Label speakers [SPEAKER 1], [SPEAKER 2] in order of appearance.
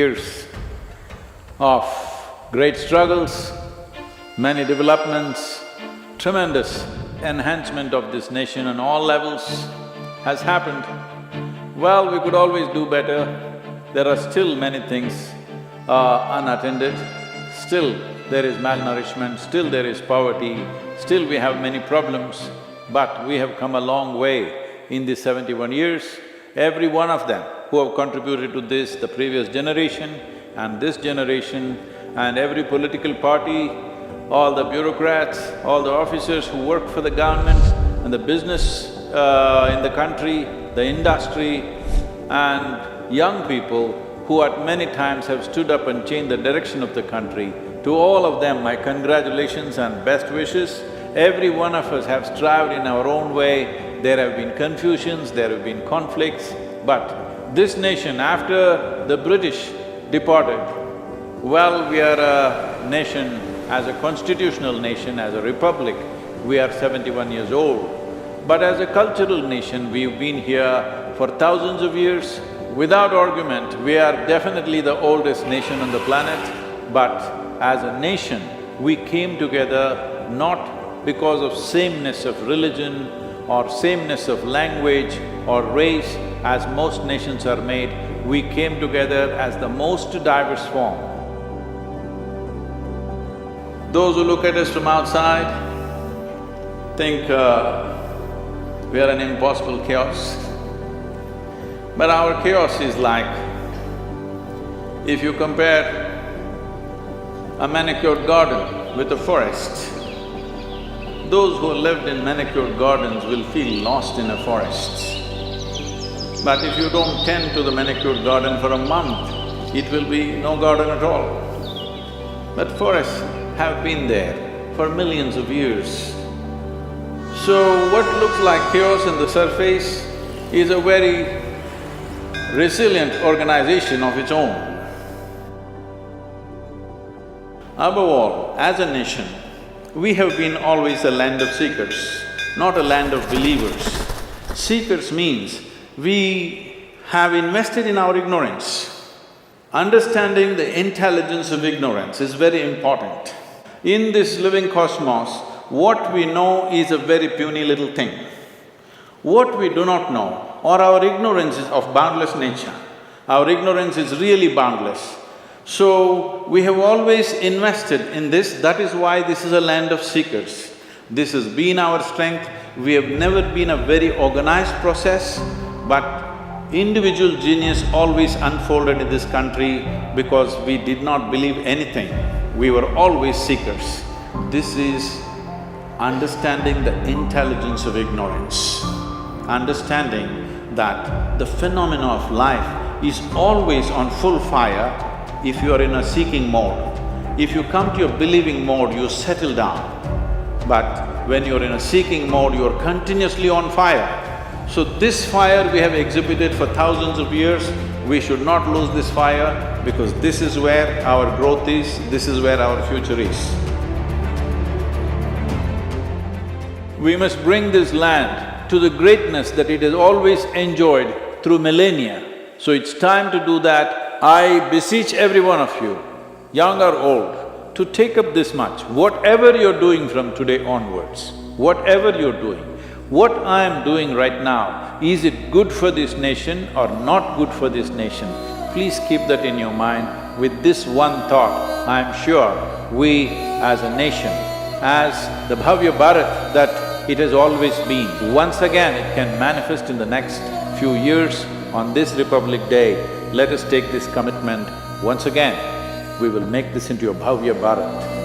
[SPEAKER 1] Years of great struggles, many developments, tremendous enhancement of this nation on all levels has happened. Well, we could always do better. There are still many things unattended. Still there is malnourishment, still there is poverty, still we have many problems. But we have come a long way in these 71 years. Every one of them who have contributed to this, the previous generation and this generation, and every political party, all the bureaucrats, all the officers who work for the government and the business in the country, the industry, and young people who at many times have stood up and changed the direction of the country. To all of them, my congratulations and best wishes. Every one of us have strived in our own way. There have been confusions, there have been conflicts, but this nation, after the British departed, well, we are a nation, as a constitutional nation, as a republic, we are 71 years old. But as a cultural nation, we've been here for thousands of years. Without argument, we are definitely the oldest nation on the planet. But as a nation, we came together not because of sameness of religion or sameness of language or race, as most nations are made. We came together as the most diverse form. Those who look at us from outside think we are an impossible chaos. But our chaos is like, if you compare a manicured garden with a forest, those who lived in manicured gardens will feel lost in a forest. But if you don't tend to the manicured garden for a month, it will be no garden at all. But forests have been there for millions of years. So what looks like chaos on the surface is a very resilient organization of its own. Above all, as a nation, we have been always a land of seekers, not a land of believers. Seekers means we have invested in our ignorance. Understanding the intelligence of ignorance is very important. In this living cosmos, what we know is a very puny little thing. What we do not know, or our ignorance is of boundless nature, our ignorance is really boundless. So, we have always invested in this, that is why this is a land of seekers. This has been our strength. We have never been a very organized process, but individual genius always unfolded in this country because we did not believe anything. We were always seekers. This is understanding the intelligence of ignorance, understanding that the phenomena of life is always on full fire if you are in a seeking mode. If you come to your believing mode, you settle down. But when you're in a seeking mode, you're continuously on fire. So this fire we have exhibited for thousands of years. We should not lose this fire because this is where our growth is, this is where our future is. We must bring this land to the greatness that it has always enjoyed through millennia. So it's time to do that. I beseech every one of you, young or old, to take up this much. Whatever you're doing from today onwards, whatever you're doing, what I am doing right now, is it good for this nation or not good for this nation? Please keep that in your mind. With this one thought, I am sure we as a nation, as the Bhavya Bharat that it has always been, once again it can manifest in the next few years on this Republic Day. Let us take this commitment once again. We will make this into a Bhavya Bharat.